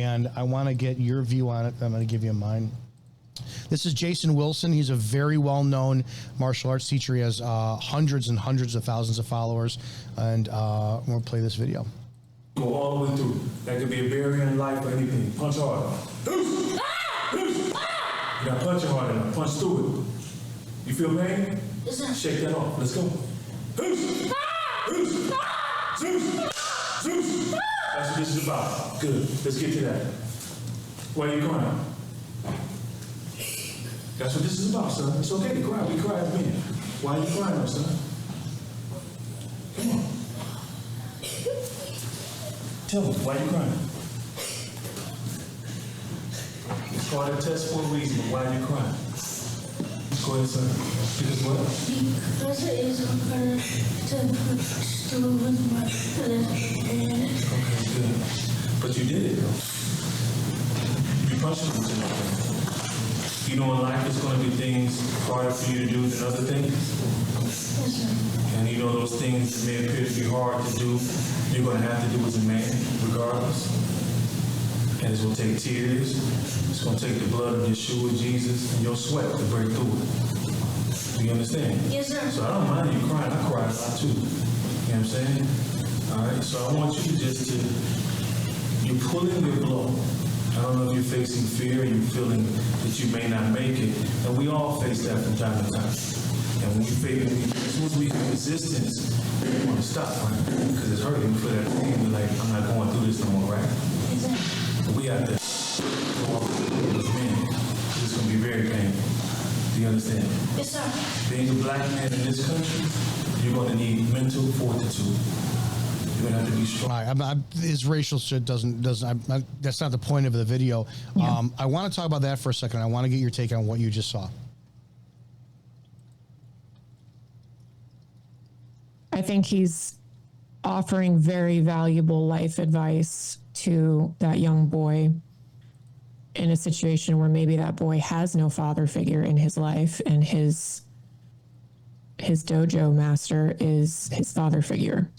and I want to get your view on it. I'm going to give you mine. This is Jason Wilson. He's a very well-known martial arts teacher. He has hundreds and hundreds of thousands of followers, and I'm going to play this video. Go all the way through. That could be a barrier in life or anything. Punch hard. You got to punch it hard enough. Punch through it. You feel pain? Yes, sir. Shake that off. Let's go. Zeus! That's what this is about. Good. Let's get to that. Why are you crying? That's what this is about, son. It's okay to cry. We cry as men. Why are you crying, son? Come on. Tell me, why are you crying? It's called a test for a reason, but why are you crying? Go ahead, son. Because what? Because it is harder to still with my hand. Okay, good. But you did it, though. You punched him tonight. You know in life it's going to be things harder for you to do than other things? Yes, sir. And you know those things that may appear to be hard to do, you're going to have to do as a man, regardless. And it's going to take tears. It's going to take the blood of Yeshua, Jesus, and your sweat to break through it. Do you understand? Yes, sir. So I don't mind you crying. I cry a lot too. You know what I'm saying? All right. So I want you just to, you're pulling your blow. I don't know if you're facing fear and you're feeling that you may not make it. And we all face that from time to time. And when we face, as soon as we have resistance, we want to stop, right? Because it's hurting. We feel that pain. We're like, I'm not going through this no more, right? Yes, sir. But we have to go off with this man. It's going to be very painful. Do you understand? Yes, sir. Being a black man in this country, you're going to need mental fortitude. You're going to have to be strong. His racial shit doesn't. That's not the point of the video. Yeah. I want to talk about that for a second. I want to get your take on what you just saw. I think he's offering very valuable life advice to that young boy in a situation where maybe that boy has no father figure in his life, and his dojo master is his father figure.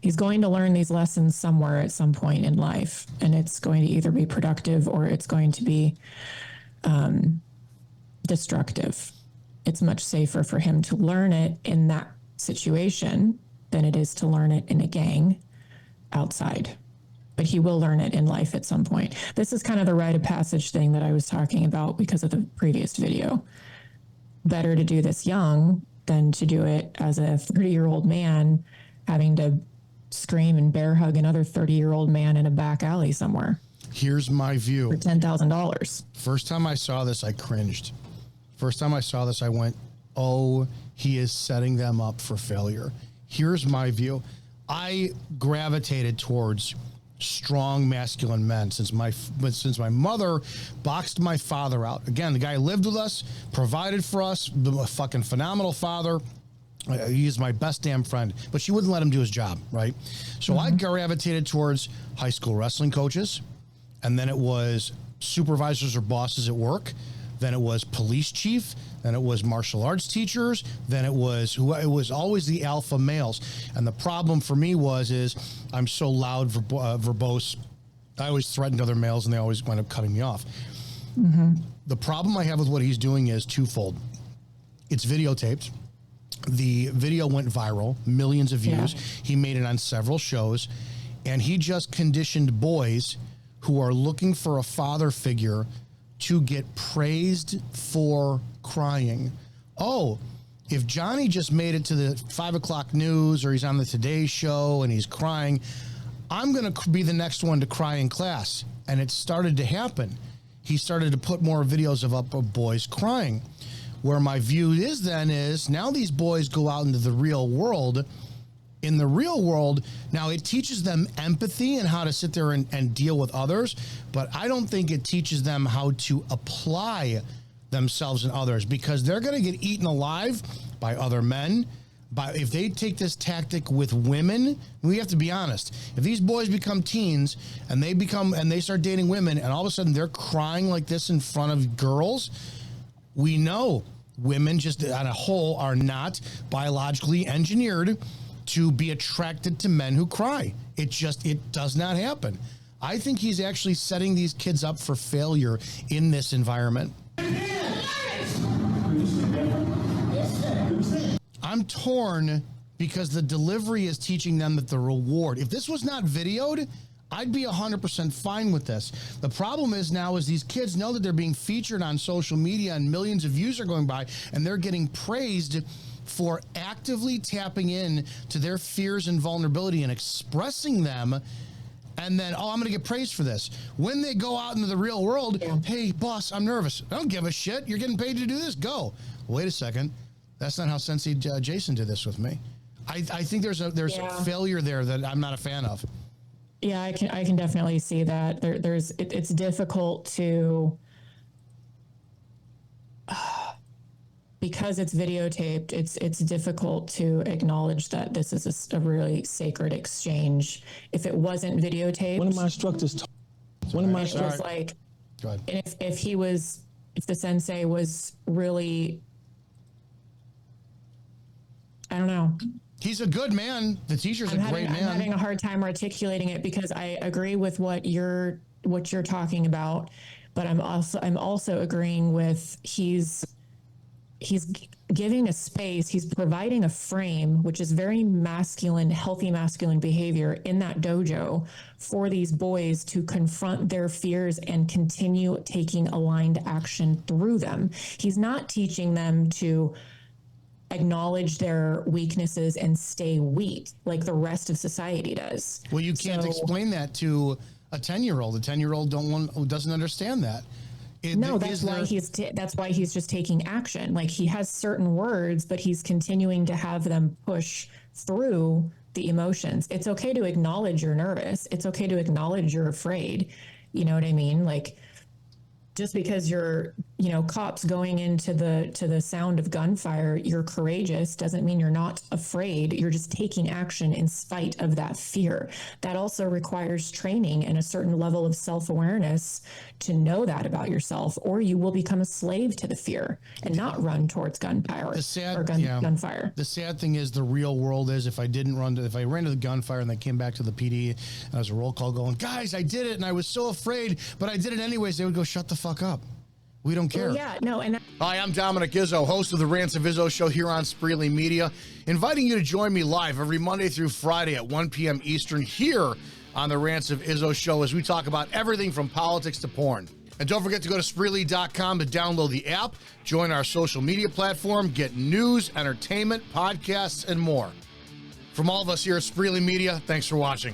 He's going to learn these lessons somewhere at some point in life, and it's going to either be productive or it's going to be destructive. It's much safer for him to learn it in that situation than it is to learn it in a gang outside. But he will learn it in life at some point. This is kind of the rite of passage thing that I was talking about because of the previous video. Better to do this young than to do it as a 30-year-old man having to scream and bear hug another 30-year-old man in a back alley somewhere. Here's my view. For $10,000. First time I saw this, I cringed. First time I saw this, I went, oh, he is setting them up for failure. Here's my view. I gravitated towards strong masculine men since my mother boxed my father out. Again, the guy lived with us, provided for us, a fucking phenomenal father. He is my best damn friend, but she wouldn't let him do his job, right? So I gravitated towards high school wrestling coaches, and then it was supervisors or bosses at work. Then it was police chief. Then it was martial arts teachers. Then it was always the alpha males. And the problem for me is I'm so loud, verbose. I always threatened other males, and they always wind up cutting me off. The problem I have with what he's doing is twofold. It's videotaped. The video went viral, millions of views. Yeah. He made it on several shows, and he just conditioned boys who are looking for a father figure to get praised for crying. Oh, if Johnny just made it to the 5 o'clock news, or he's on the Today Show and he's crying, I'm going to be the next one to cry in class. And it started to happen. He started to put more videos of boys crying. Where my view is now these boys go out into the real world. In the real world, now it teaches them empathy and how to sit there and deal with others, but I don't think it teaches them how to apply themselves and others, because they're going to get eaten alive by other men. If they take this tactic with women, we have to be honest. If these boys become teens and they start dating women, and all of a sudden they're crying like this in front of girls, we know women just on a whole are not biologically engineered to be attracted to men who cry. It does not happen. I think he's actually setting these kids up for failure in this environment. I'm torn because the delivery is teaching them that the reward, if this was not videoed, I'd be 100% fine with this. The problem is now is these kids know that they're being featured on social media and millions of views are going by and they're getting praised for actively tapping in to their fears and vulnerability and expressing them. And then, oh, I'm going to get praised for this. When they go out into the real world, hey, boss, I'm nervous. I don't give a shit. You're getting paid to do this. Go. Wait a second. That's not how Sensei Jason did this with me. I think there's a failure there that I'm not a fan of. Yeah, I can definitely see that. It's difficult to because it's videotaped. It's difficult to acknowledge that this is a really sacred exchange. If it wasn't videotaped, One of my instructors. was like, Go ahead. and if the sensei was really, I don't know. He's a good man. The teacher's a great man. I'm having a hard time articulating it because I agree with what you're talking about, but I'm also agreeing with he's giving a space, he's providing a frame, which is very masculine, healthy masculine behavior in that dojo for these boys to confront their fears and continue taking aligned action through them. He's not teaching them to acknowledge their weaknesses and stay weak like the rest of society does. Well, you can't explain that to a 10-year-old. A 10-year-old doesn't understand that. That's why he's just taking action. Like he has certain words, but he's continuing to have them push through the emotions. It's okay to acknowledge you're nervous. It's okay to acknowledge you're afraid. You know what I mean? Like just because you're, cops going into the sound of gunfire, you're courageous doesn't mean you're not afraid. You're just taking action in spite of that fear. That also requires training and a certain level of self-awareness to know that about yourself, or you will become a slave to the fear and not run towards gunfire. Gunfire. The sad thing is the real world is if I ran to the gunfire and they came back to the PD and there was a roll call going, guys, I did it and I was so afraid, but I did it anyways. They would go, shut the fuck up. We don't care. Hi, I'm Dominic Izzo, host of the Rants of Izzo show here on Spreely Media, inviting you to join me live every Monday through Friday at 1 p.m. Eastern here on the Rants of Izzo show as we talk about everything from politics to porn. And don't forget to go to Spreely.com to download the app, join our social media platform, get news, entertainment, podcasts, and more. From all of us here at Spreely Media, thanks for watching.